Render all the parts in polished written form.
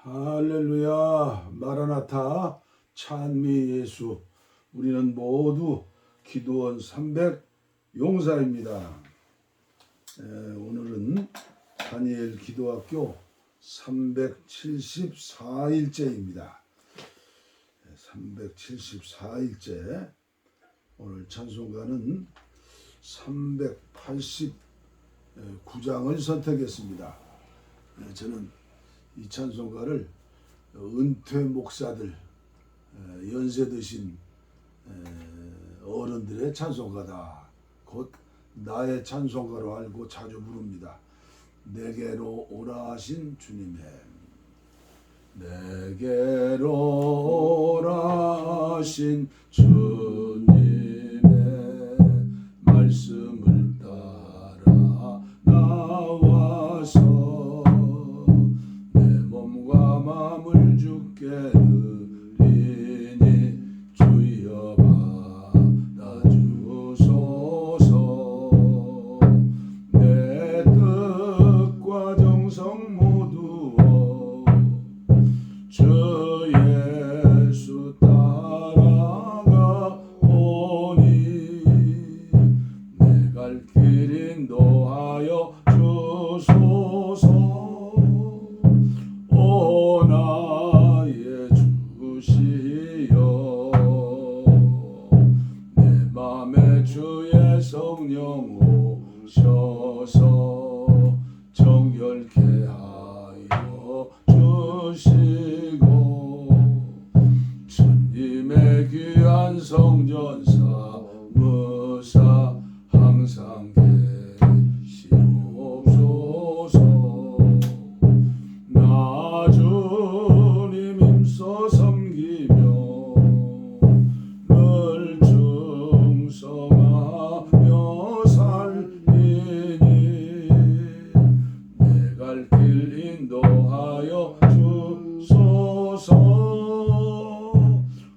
할렐루야, 마라나타, 찬미 예수. 우리는 모두 기도원 300 용사입니다. 오늘은 다니엘 기도학교 374일째입니다. 374일째. 오늘 찬송가는 389장을 선택했습니다. 저는 이 찬송가를 은퇴 목사들, 연세 드신 어른들의 찬송가다, 곧 나의 찬송가로 알고 자주 부릅니다. 내게로 오라 하신 주님의, 내게로 오라 하신 주님의 말씀을 따라 나와서 마음을 주께 드리니 주여 받아주소서. 내 뜻과 정성 모두어 주 예수 따라가 보니 내 갈 길 인도하여 주소서. 오 나의 주시여, 내 맘에 주의 성령 오셔서 정결케 하여 주시고, 주님의 귀한 성전 사무사 항상 계시옵소서. 나 주님 힘써 섬기며 늘 충성하며 살리니 내 갈 길 인도하여 주소서.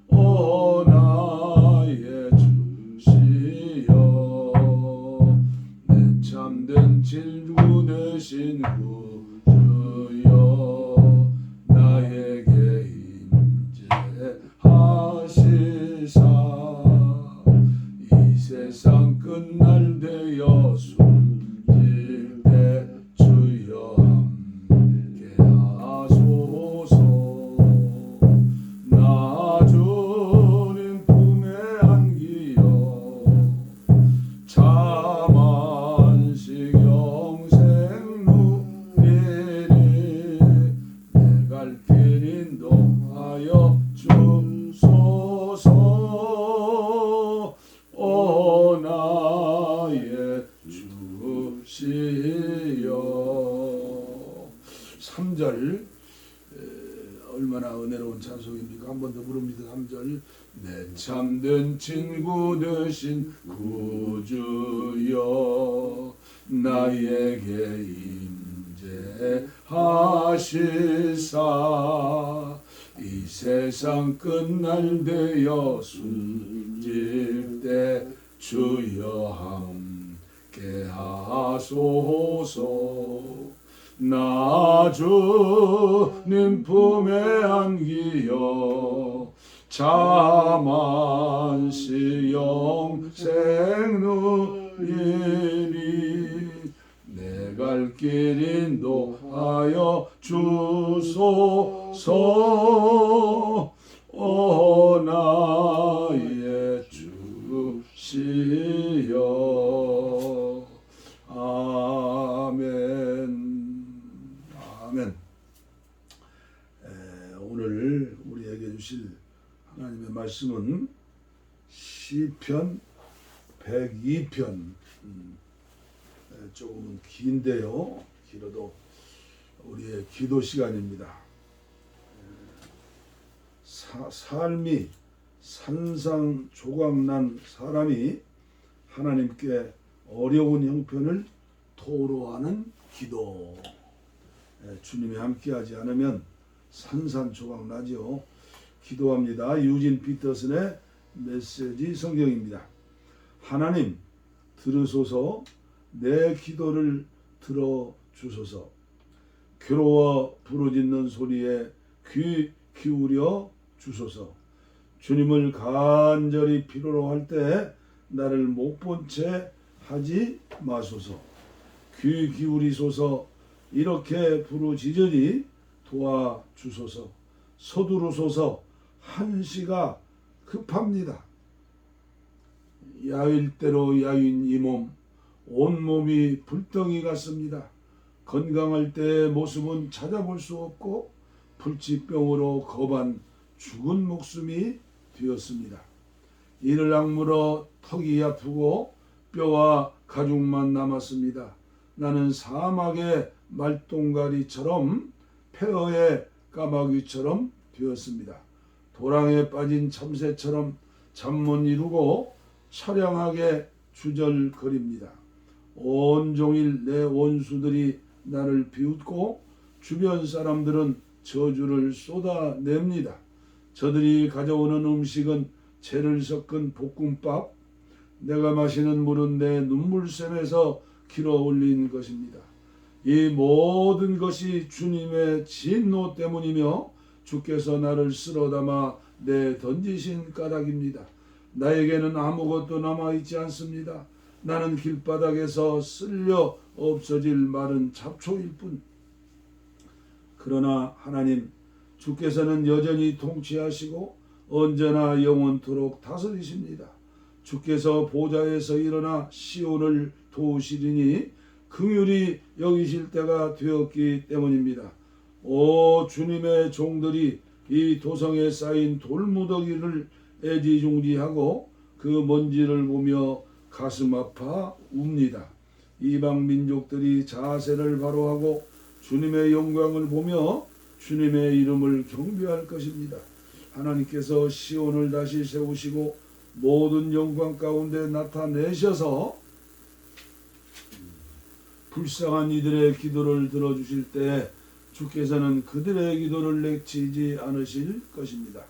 오 나의 주시여, 내 참된 친구 되신 주여, 나에게 임재하시사 이 세상 끝날 되어 숨질 때 주여 함께 하소서. 나 주님 품에 안기어 참 안식 영생 누리리 내 갈 길 인도하여 주소서. 오 나의 주시여. 3절 얼마나 은혜로운 찬송입니까? 한 번 더 부릅니다. 3절. 내 참된 친구 되신 구주여, 나에게 임재하시사 이 세상 끝날 되어 숨질 때 주여 함께 하소서. 나 주님 품에 안기어 참 안식 영생 누리니 내 갈 길 인도하여 주소서. 오 나의 주시여. 아멘. 아멘. 오늘 우리에게 주실 하나님의 말씀은 시편 102편. 조금은 긴데요, 길어도 우리의 기도 시간입니다. 삶이 산상조각난 사람이 하나님께 어려운 형편을 토로하는 기도. 주님이 함께하지 않으면 산산조각나죠. 기도합니다. 유진 피터슨의 메시지 성경입니다. 하나님 들으소서, 내 기도를 들어주소서. 괴로워 부르짖는 소리에 귀 기울여 주소서. 주님을 간절히 필요로 할 때 나를 못 본 채 하지 마소서. 귀 기울이소서. 이렇게 부르짖으니 도와주소서. 서두르소서. 한시가 급합니다. 야윈대로 야윈 이 몸, 온몸이 불덩이 같습니다. 건강할 때의 모습은 찾아볼 수 없고 불치병으로 겁한 죽은 목숨이 되었습니다. 이를 악물어 턱이 아프고 뼈와 가죽만 남았습니다. 나는 사막의 말똥가리처럼 폐허의 까마귀처럼 되었습니다. 도랑에 빠진 참새처럼 잠 못 이루고 처량하게 주절거립니다. 온종일 내 원수들이 나를 비웃고 주변 사람들은 저주를 쏟아냅니다. 저들이 가져오는 음식은 채를 섞은 볶음밥, 내가 마시는 물은 내 눈물샘에서 길어 올린 것입니다. 이 모든 것이 주님의 진노 때문이며 주께서 나를 쓸어담아 내던지신 까닭입니다. 나에게는 아무것도 남아있지 않습니다. 나는 길바닥에서 쓸려 없어질 마른 잡초일 뿐. 그러나 하나님, 주께서는 여전히 통치하시고 언제나 영원토록 다스리십니다. 주께서 보좌에서 일어나 시온을 도우시리니 긍휼히 여기실 때가 되었기 때문입니다. 오 주님의 종들이 이 도성에 쌓인 돌무더기를 애지중지하고 그 먼지를 보며 가슴 아파 웁니다. 이방 민족들이 자세를 바로하고 주님의 영광을 보며 주님의 이름을 경배할 것입니다. 하나님께서 시온을 다시 세우시고 모든 영광 가운데 나타내셔서 불쌍한 이들의 기도를 들어주실 때 주께서는 그들의 기도를 내치지 않으실 것입니다.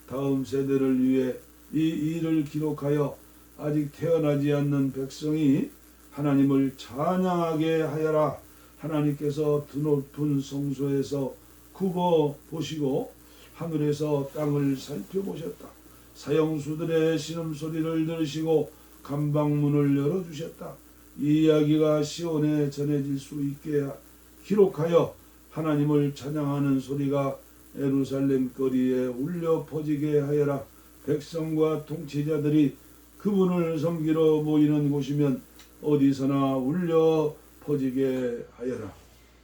다음 세대를 위해 이 일을 기록하여 아직 태어나지 않는 백성이 하나님을 찬양하게 하여라. 하나님께서 드높은 성소에서 굽어 보시고 하늘에서 땅을 살펴보셨다. 사형수들의 신음소리를 들으시고 감방문을 열어주셨다. 이 이야기가 시온에 전해질 수 있게 기록하여 하나님을 찬양하는 소리가 예루살렘 거리에 울려 퍼지게 하여라. 백성과 통치자들이 그분을 섬기러 모이는 곳이면 어디서나 울려 퍼지게 하여라.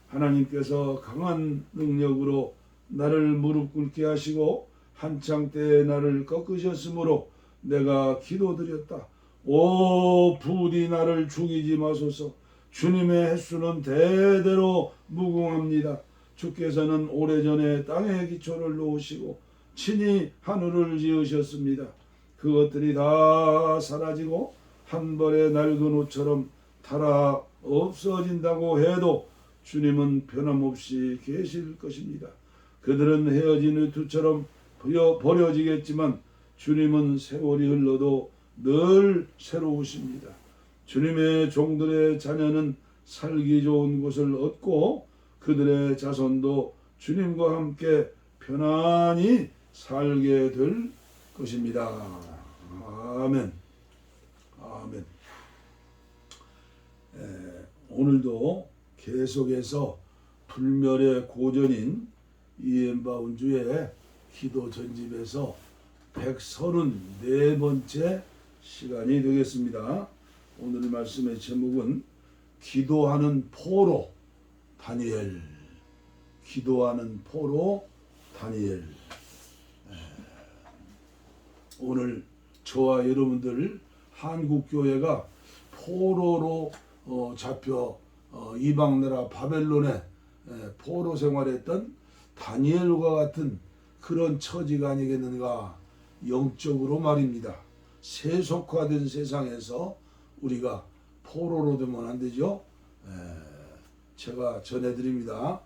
하나님께서 강한 능력으로 나를 무릎 꿇게 하시고 한창 때에 나를 꺾으셨으므로 내가 기도드렸다. 오 부디 나를 죽이지 마소서. 주님의 횟수는 대대로 무궁합니다. 주께서는 오래전에 땅의 기초를 놓으시고 친히 하늘을 지으셨습니다. 그것들이 다 사라지고 한 벌의 낡은 옷처럼 달아 없어진다고 해도 주님은 변함없이 계실 것입니다. 그들은 헤어진 외투처럼 버려지겠지만 주님은 세월이 흘러도 늘 새로우십니다. 주님의 종들의 자녀는 살기 좋은 곳을 얻고 그들의 자손도 주님과 함께 편안히 살게 될 것입니다. 아멘. 아멘. 오늘도 계속해서 불멸의 고전인 이엠바운주의 기도 전집에서 134번째 시간이 되겠습니다. 오늘 말씀의 제목은 기도하는 포로 다니엘. 기도하는 포로 다니엘. 오늘 저와 여러분들 한국교회가 포로로 잡혀 이방나라 바벨론에 포로 생활했던 다니엘과 같은 그런 처지가 아니겠는가. 영적으로 말입니다. 세속화된 세상에서 우리가 포로로 되면 안 되죠. 제가 전해드립니다.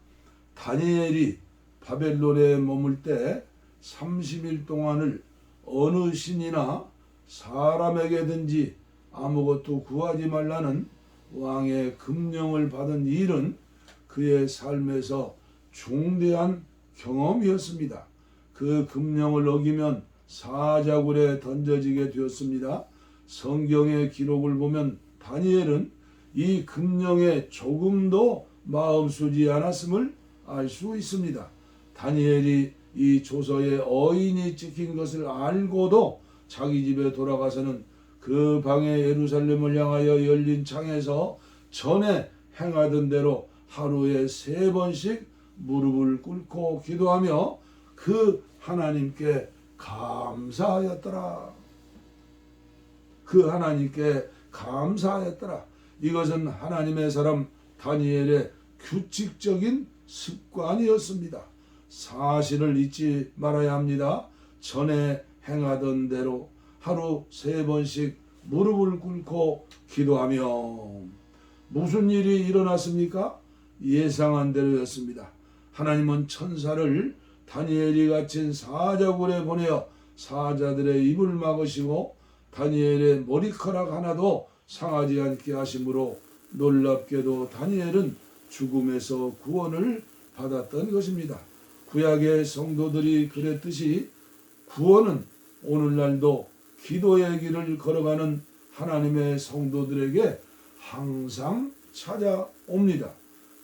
다니엘이 바벨론에 머물 때 30일 동안을 어느 신이나 사람에게든지 아무것도 구하지 말라는 왕의 금령을 받은 일은 그의 삶에서 중대한 경험이었습니다. 그 금령을 어기면 사자굴에 던져지게 되었습니다. 성경의 기록을 보면 다니엘은 이 금령에 조금도 마음 쓰지 않았음을 알 수 있습니다. 다니엘이 이 조서에 어인이 찍힌 것을 알고도 자기 집에 돌아가서는 그 방에 예루살렘을 향하여 열린 창에서 전에 행하던 대로 하루에 3번씩 무릎을 꿇고 기도하며 그 하나님께 감사하였더라. 그 하나님께 감사하였더라. 이것은 하나님의 사람 다니엘의 규칙적인 습관이었습니다. 사실을 잊지 말아야 합니다. 전에 행하던 대로 하루 3번씩 무릎을 꿇고 기도하며 무슨 일이 일어났습니까? 예상한 대로였습니다. 하나님은 천사를 다니엘이 갇힌 사자굴에 보내어 사자들의 입을 막으시고 다니엘의 머리카락 하나도 상하지 않게 하심으로 놀랍게도 다니엘은 죽음에서 구원을 받았던 것입니다. 구약의 성도들이 그랬듯이 구원은 오늘날도 기도의 길을 걸어가는 하나님의 성도들에게 항상 찾아옵니다.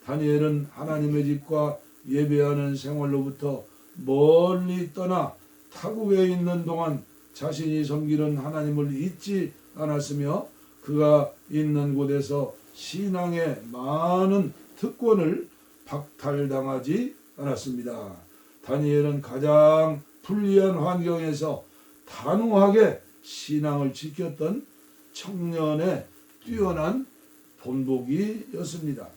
다니엘은 하나님의 집과 예배하는 생활로부터 멀리 떠나 타국에 있는 동안 자신이 섬기는 하나님을 잊지 않았으며 그가 있는 곳에서 신앙의 많은 특권을 박탈당하지 않았습니다. 다니엘은 가장 불리한 환경에서 단호하게 신앙을 지켰던 청년의 뛰어난 본보기였습니다.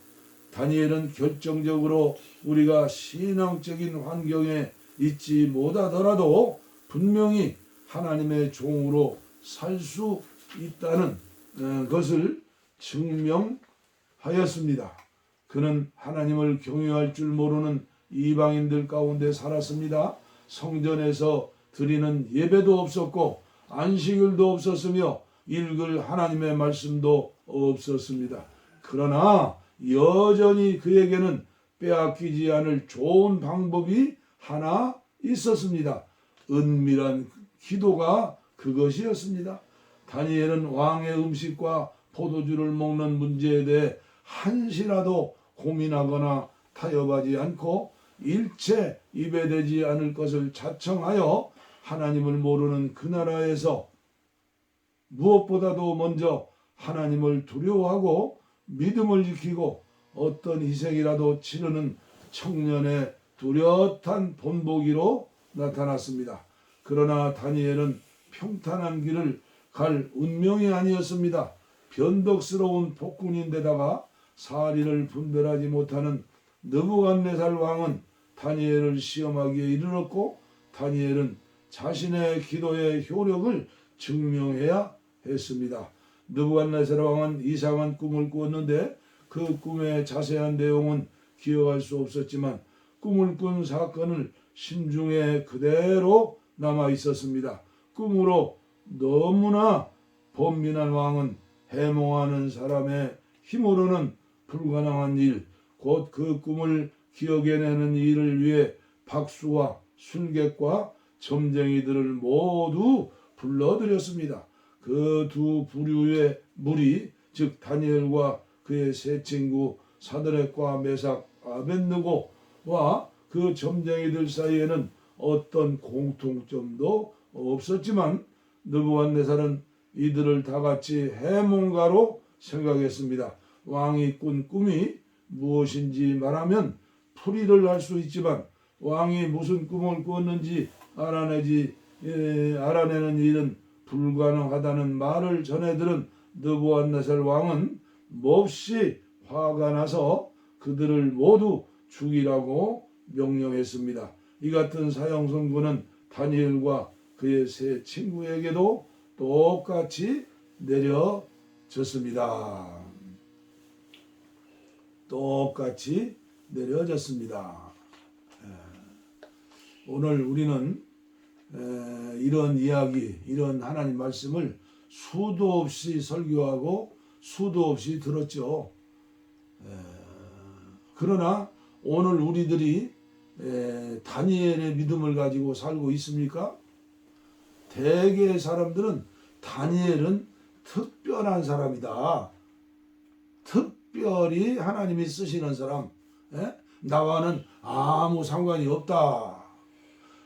다니엘은 결정적으로 우리가 신앙적인 환경에 있지 못하더라도 분명히 하나님의 종으로 살 수 있다는 것을 증명하였습니다. 그는 하나님을 경외할 줄 모르는 이방인들 가운데 살았습니다. 성전에서 드리는 예배도 없었고 안식일도 없었으며 읽을 하나님의 말씀도 없었습니다. 그러나 여전히 그에게는 빼앗기지 않을 좋은 방법이 하나 있었습니다. 은밀한 기도가 그것이었습니다. 다니엘은 왕의 음식과 포도주를 먹는 문제에 대해 한시라도 고민하거나 타협하지 않고 일체 입에 대지 않을 것을 자청하여 하나님을 모르는 그 나라에서 무엇보다도 먼저 하나님을 두려워하고 믿음을 지키고 어떤 희생이라도 치르는 청년의 뚜렷한 본보기로 나타났습니다. 그러나 다니엘은 평탄한 길을 갈 운명이 아니었습니다. 변덕스러운 폭군인데다가 사리를 분별하지 못하는 느부갓네살 왕은 다니엘을 시험하기에 이르렀고 다니엘은 자신의 기도의 효력을 증명해야 했습니다. 느부갓네살 왕은 이상한 꿈을 꾸었는데 그 꿈의 자세한 내용은 기억할 수 없었지만 꿈을 꾼 사건을 심중에 그대로 남아 있었습니다. 꿈으로 너무나 번민한 왕은 해몽하는 사람의 힘으로는 불가능한 일, 곧 그 꿈을 기억해내는 일을 위해 박수와 술객과 점쟁이들을 모두 불러들였습니다. 그 두 부류의 무리, 즉 다니엘과 그의 세 친구 사드락과 메삭, 아벳느고와 그 점쟁이들 사이에는 어떤 공통점도 없었지만 느부갓네살은 이들을 다 같이 해몽가로 생각했습니다. 왕이 꾼 꿈이 무엇인지 말하면 풀이를 할 수 있지만 왕이 무슨 꿈을 꾸었는지 알아내는 일은 불가능하다는 말을 전해 들은 느부갓네살 왕은 몹시 화가 나서 그들을 모두 죽이라고 명령했습니다. 이 같은 사형 선고는 다니엘과 그의 세 친구에게도 똑같이 내려졌습니다. 똑같이 내려졌습니다. 오늘 우리는 이런 이야기, 이런 하나님 말씀을 수도 없이 설교하고 수도 없이 들었죠. 그러나 오늘 우리들이 다니엘의 믿음을 가지고 살고 있습니까? 대개의 사람들은 다니엘은 특별한 사람이다. 특별히 하나님이 쓰시는 사람, 나와는 아무 상관이 없다.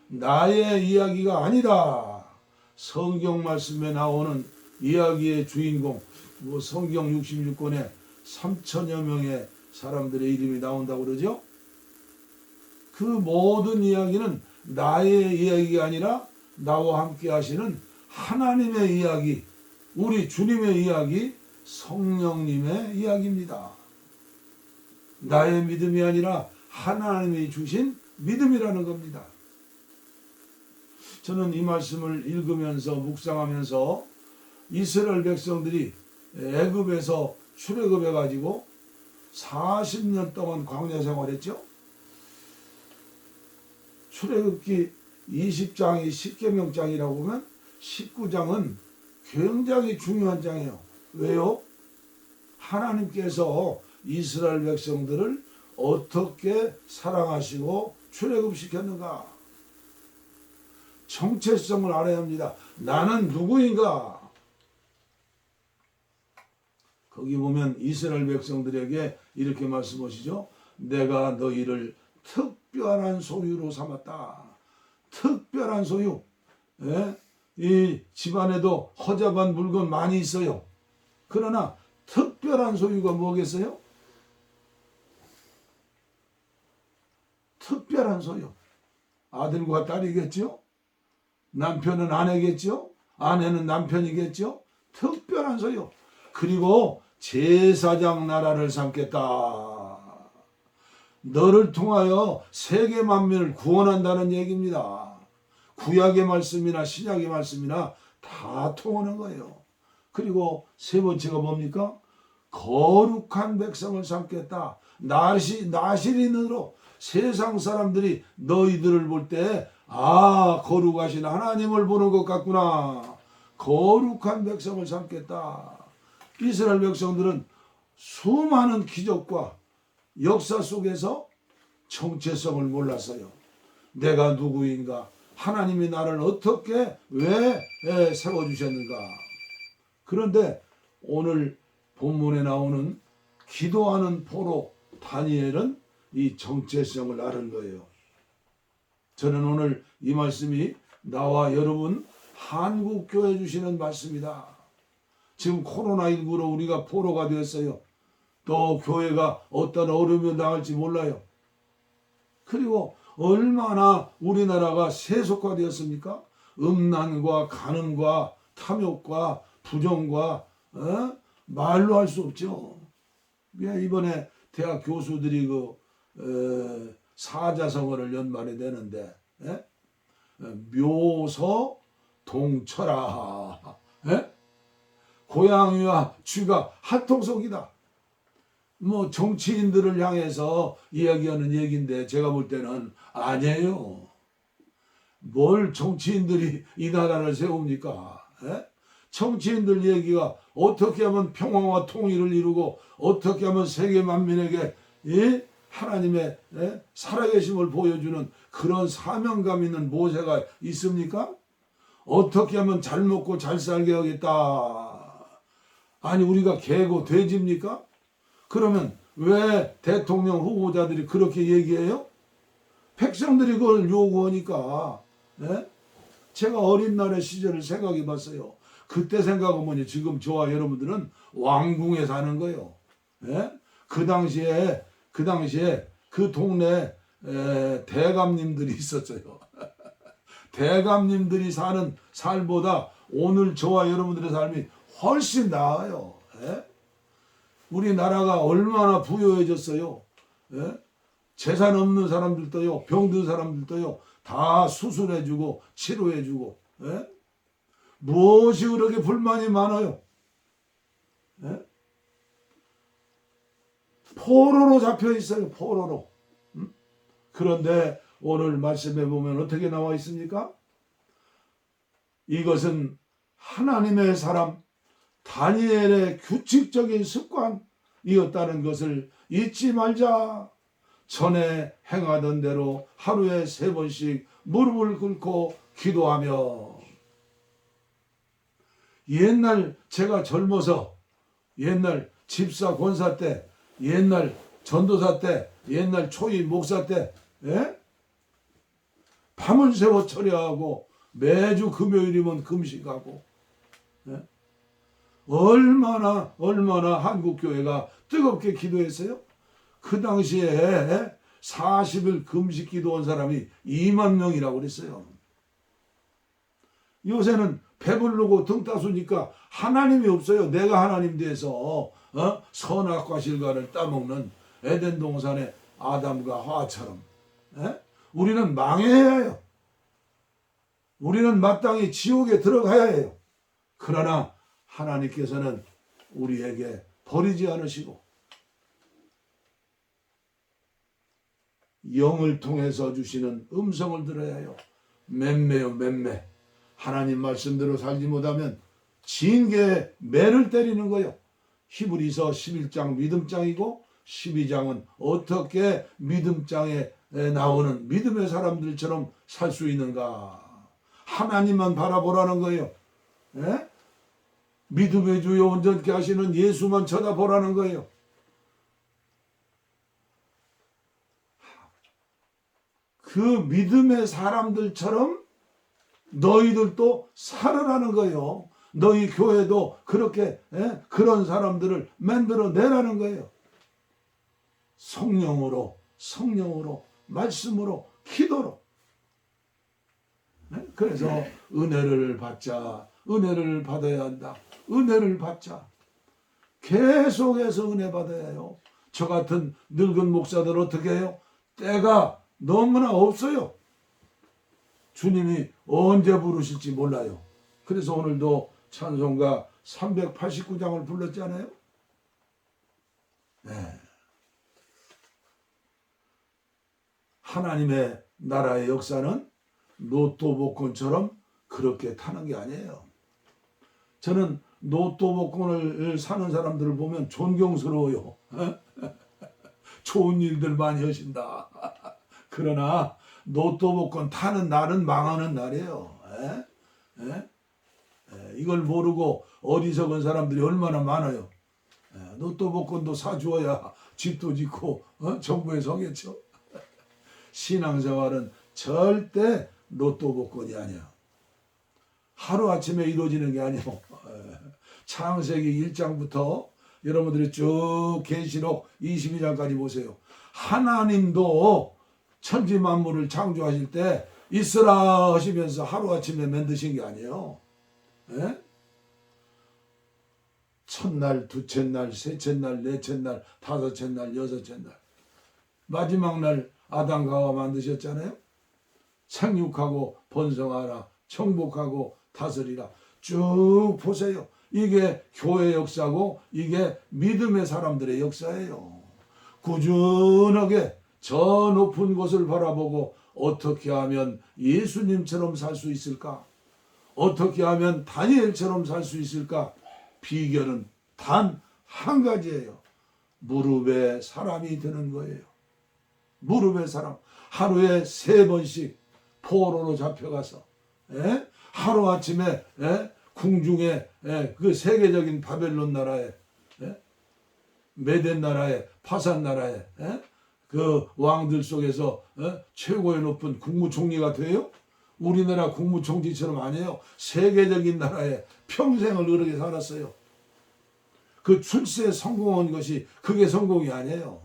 나의 이야기가 아니다. 성경 말씀에 나오는 이야기의 주인공, 성경 66권에 3천여 명의 사람들의 이름이 나온다고 그러죠. 그 모든 이야기는 나의 이야기가 아니라 나와 함께 하시는 하나님의 이야기, 우리 주님의 이야기, 성령님의 이야기입니다. 나의 믿음이 아니라 하나님이 주신 믿음이라는 겁니다. 저는 이 말씀을 읽으면서 묵상하면서 이스라엘 백성들이 애굽에서 출애굽해 가지고 40년 동안 광야 생활했죠. 출애굽기 20장이 10계명장이라고 보면 19장은 굉장히 중요한 장이에요. 왜요? 하나님께서 이스라엘 백성들을 어떻게 사랑하시고 출애굽시켰는가? 정체성을 알아야 합니다. 나는 누구인가? 거기 보면 이스라엘 백성들에게 이렇게 말씀하시죠. 내가 너희를 특별한 소유로 삼았다. 특별한 소유. 이 집안에도 허접한 물건 많이 있어요. 그러나 특별한 소유가 뭐겠어요? 특별한 소유. 아들과 딸이겠죠? 남편은 아내겠죠? 아내는 남편이겠죠? 특별한 소유. 그리고 제사장 나라를 삼겠다. 너를 통하여 세계 만민을 구원한다는 얘기입니다. 구약의 말씀이나 신약의 말씀이나 다 통하는 거예요. 그리고 세 번째가 뭡니까? 거룩한 백성을 삼겠다. 나시린으로 세상 사람들이 너희들을 볼 때 거룩하신 하나님을 보는 것 같구나. 거룩한 백성을 삼겠다. 이스라엘 백성들은 수많은 기적과 역사 속에서 정체성을 몰랐어요. 내가 누구인가? 하나님이 나를 어떻게 왜 세워주셨는가? 그런데 오늘 본문에 나오는 기도하는 포로 다니엘은 이 정체성을 아는 거예요. 저는 오늘 이 말씀이 나와 여러분 한국교회 주시는 말씀이다. 지금 코로나19로 우리가 포로가 되었어요. 또 교회가 어떤 어려움을 당할지 몰라요. 그리고 얼마나 우리나라가 세속화되었습니까? 음란과 간음과 탐욕과 부정과 말로 할 수 없죠. 이번에 대학 교수들이 사자성어를 연말에 내는데 묘서 동철아, 고양이와 쥐가 한통속이다. 정치인들을 향해서 이야기하는 얘기인데 제가 볼 때는 아니에요. 뭘 정치인들이 이 나라를 세웁니까? 정치인들 얘기가 어떻게 하면 평화와 통일을 이루고 어떻게 하면 세계 만민에게 하나님의 살아계심을 보여주는 그런 사명감 있는 모세가 있습니까? 어떻게 하면 잘 먹고 잘 살게 하겠다. 아니 우리가 개고 돼지입니까? 그러면 왜 대통령 후보자들이 그렇게 얘기해요? 백성들이 그걸 요구하니까. 제가 어린 날의 시절을 생각해 봤어요. 그때 생각하면 지금 저와 여러분들은 왕궁에 사는 거예요. 그 당시에 그 동네에 대감님들이 있었어요. 대감님들이 사는 삶보다 오늘 저와 여러분들의 삶이 훨씬 나아요. 우리나라가 얼마나 부유해졌어요. 재산 없는 사람들도요, 병든 사람들도요, 다 수술해주고 치료해주고. 무엇이 그렇게 불만이 많아요? 포로로 잡혀 있어요. 포로로. 그런데 오늘 말씀에 보면 어떻게 나와 있습니까? 이것은 하나님의 사람 다니엘의 규칙적인 습관이었다는 것을 잊지 말자. 전에 행하던 대로 하루에 3번씩 무릎을 꿇고 기도하며, 옛날 제가 젊어서, 옛날 집사 권사 때, 옛날 전도사 때, 옛날 초임 목사 때, 예? 밤을 새워 철야하고 매주 금요일이면 금식하고, 예? 얼마나 한국교회가 뜨겁게 기도했어요. 그 당시에 40일 금식 기도한 사람이 2만 명이라고 그랬어요. 요새는 배부르고 등 따수니까 하나님이 없어요. 내가 하나님 돼서 선악과 실과를 따먹는 에덴 동산의 아담과 하와처럼, 예? 우리는 망해야 해요. 우리는 마땅히 지옥에 들어가야 해요. 그러나 하나님께서는 우리에게 버리지 않으시고 영을 통해서 주시는 음성을 들어야 해요. 맴매요 맴매. 하나님 말씀대로 살지 못하면 징계의 매를 때리는 거예요. 히브리서 11장 믿음장이고 12장은 어떻게 믿음장에 나오는 믿음의 사람들처럼 살 수 있는가. 하나님만 바라보라는 거예요. 예? 믿음의 주요 온전케 하시는 예수만 쳐다보라는 거예요. 그 믿음의 사람들처럼 너희들도 살으라는 거예요. 너희 교회도 그렇게 그런 사람들을 만들어내라는 거예요. 성령으로 말씀으로 기도로. 그래서 은혜를 받자. 은혜를 받아야 한다. 은혜를 받자. 계속해서 은혜 받아야 해요. 저 같은 늙은 목사들 어떻게 해요? 때가 너무나 없어요. 주님이 언제 부르실지 몰라요. 그래서 오늘도 찬송가 389장을 불렀잖아요. 네. 하나님의 나라의 역사는 로또 복권처럼 그렇게 타는 게 아니에요. 저는 로또 복권을 사는 사람들을 보면 존경스러워요. 좋은 일들 많이 하신다. 그러나 로또 복권 타는 날은 망하는 날이에요. 이걸 모르고 어리석은 사람들이 얼마나 많아요. 로또 복권도 사주어야 집도 짓고 정부에 서겠죠. 신앙생활은 절대 로또 복권이 아니야. 하루아침에 이루어지는 게 아니고 창세기 1장부터 여러분들이 쭉 계시록 22장까지 보세요. 하나님도 천지 만물을 창조하실 때 있으라 하시면서 하루아침에 만드신 게 아니에요. 예? 첫날, 두째 날, 셋째 날, 넷째 날, 다섯째 날, 여섯째 날, 마지막 날 아담과 하와 만드셨잖아요. 생육하고 번성하라, 정복하고 다스리라. 쭉 보세요. 이게 교회 역사고 이게 믿음의 사람들의 역사예요. 꾸준하게 저 높은 곳을 바라보고 어떻게 하면 예수님처럼 살 수 있을까? 어떻게 하면 다니엘처럼 살 수 있을까? 비결은 단 한 가지예요. 무릎에 사람이 드는 거예요. 무릎에 사람. 하루에 3번씩 포로로 잡혀가서 하루아침에 궁중에 그 세계적인 바벨론 나라에 메덴 나라에 파산 나라에 그 왕들 속에서 최고의 높은 국무총리가 돼요? 우리나라 국무총리처럼 아니에요. 세계적인 나라에 평생을 그렇게 살았어요. 그 출세에 성공한 것이 그게 성공이 아니에요.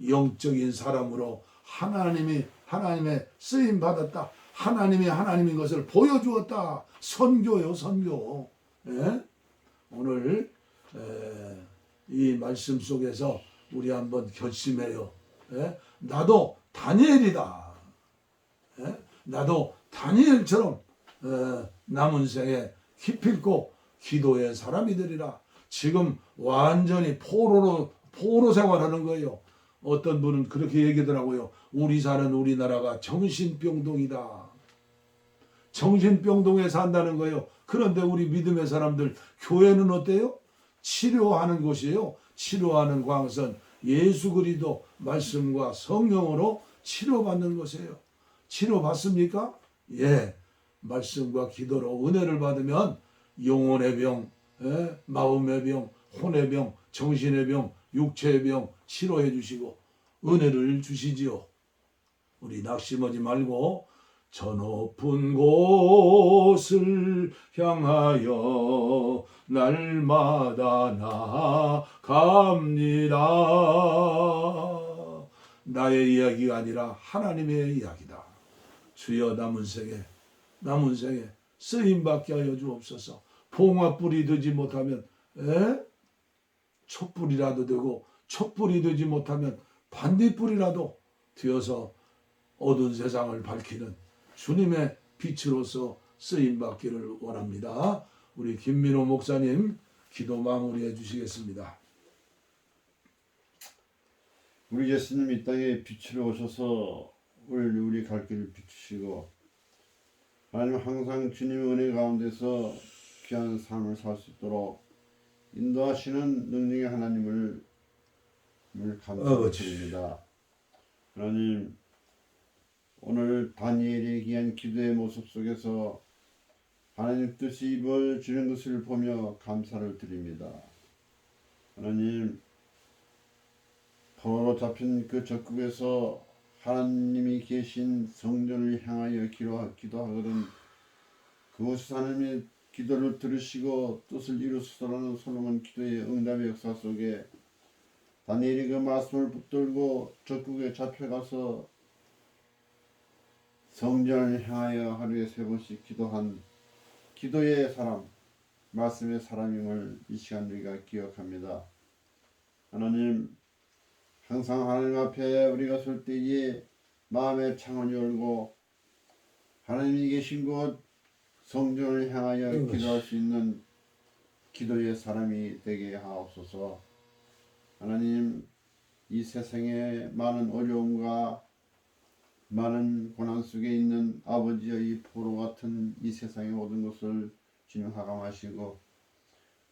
영적인 사람으로 하나님의 쓰임 받았다. 하나님이 하나님인 것을 보여주었다. 선교요, 선교. 오늘 이 말씀 속에서 우리 한번 결심해요. 나도 다니엘이다. 나도 다니엘처럼 남은 생에 기필코 기도의 사람이 되리라. 지금 완전히 포로 생활하는 거예요. 어떤 분은 그렇게 얘기하더라고요. 우리 사는 우리나라가 정신병동이다. 정신병동에 산다는 거예요. 그런데 우리 믿음의 사람들 교회는 어때요? 치료하는 곳이에요. 치료하는 광선. 예수 그리스도 말씀과 성령으로 치료받는 것이에요. 치료받습니까? 예. 말씀과 기도로 은혜를 받으면 영혼의 병, 마음의 병, 혼의 병, 정신의 병, 육체의 병 치료해 주시고 은혜를 주시지요. 우리 낙심하지 말고 저 높은 곳을 향하여 날마다 나아갑니다. 나의 이야기가 아니라 하나님의 이야기다. 주여 남은 생에 쓰임받게 하여 주옵소서. 봉화불이 되지 못하면 촛불이라도 되고, 촛불이 되지 못하면 반딧불이라도 되어서 어두운 세상을 밝히는 주님의 빛으로서 쓰임받기를 원합니다. 우리 김민호 목사님 기도 마무리해 주시겠습니다. 우리 예수님 이 땅에 빛으로 오셔서 우리 갈 길을 비추시고, 하나님 항상 주님의 은혜 가운데서 귀한 삶을 살 수 있도록 인도하시는 능력의 하나님을 감사드립니다. 하나님, 오늘 다니엘의 귀한 기도의 모습 속에서 하나님 뜻이 이루어지는 것을 보며 감사를 드립니다. 하나님, 포로로 잡힌 그 적국에서 하나님이 계신 성전을 향하여 기도하거든 그곳에서 하나님의 기도를 들으시고 뜻을 이루소서라는 솔로몬 기도의 응답의 역사 속에 다니엘이 그 말씀을 붙들고 적국에 잡혀가서 성전을 향하여 하루에 3번씩 기도한 기도의 사람, 말씀의 사람임을 이 시간 우리가 기억합니다. 하나님, 항상 하나님 앞에 우리가 설 때에 마음의 창을 열고 하나님이 계신 곳 성전을 향하여 기도할 수 있는 기도의 사람이 되게 하옵소서. 하나님, 이 세상에 많은 어려움과 많은 고난 속에 있는 아버지의 포로 같은 이 세상의 모든 것을 주님 하감하시고,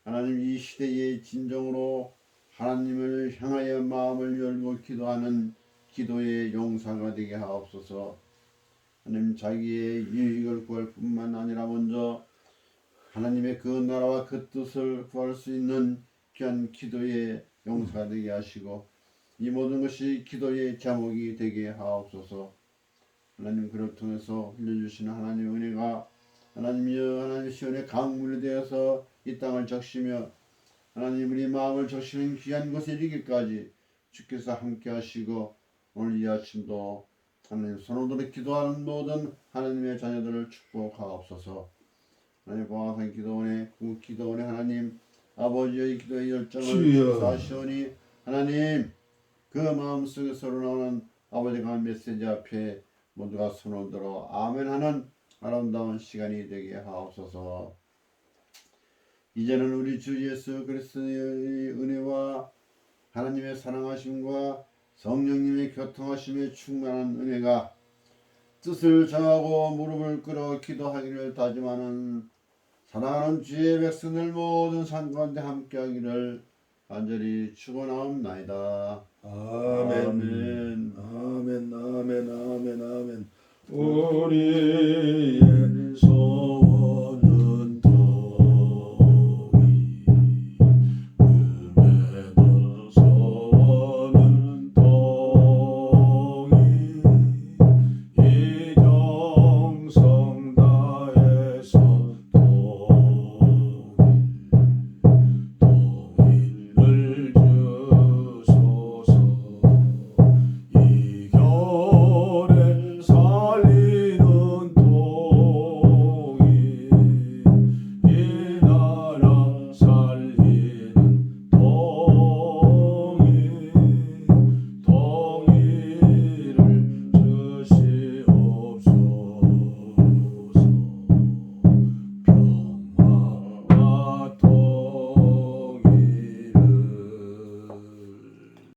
하나님 이 시대의 진정으로 하나님을 향하여 마음을 열고 기도하는 기도의 용사가 되게 하옵소서. 하나님, 자기의 유익을 구할 뿐만 아니라 먼저 하나님의 그 나라와 그 뜻을 구할 수 있는 귀한 기도의 용사가 되게 하시고, 이 모든 것이 기도의 자목이 되게 하옵소서. 하나님, 그를 통해서 흘려주시는 하나님의 은혜가 하나님이여 하나님의 시온의 강물이 되어서 이 땅을 적시며 하나님 우리 마음을 적시는 귀한 것에 이르기까지 주께서 함께 하시고, 오늘 이 아침도 하나님 손으로 기도하는 모든 하나님의 자녀들을 축복하옵소서. 하나님, 봉화산 기도원의 그 기도원의 하나님 아버지의 기도의 열정을 사시오니 하나님, 그 마음속에서 나오는 아버지가 메시지 앞에 모두가 손을 들어 아멘하는 아름다운 시간이 되게 하옵소서. 이제는 우리 주 예수 그리스도의 은혜와 하나님의 사랑하심과 성령님의 교통하심에 충만한 은혜가 뜻을 정하고 무릎을 꿇어 기도하기를 다짐하는 사랑하는 주의 백성들 모든 상가운데 함께하기를 간절히 축원하옵나이다. 아멘. 아멘. 아멘. 아멘. 아멘. 우리의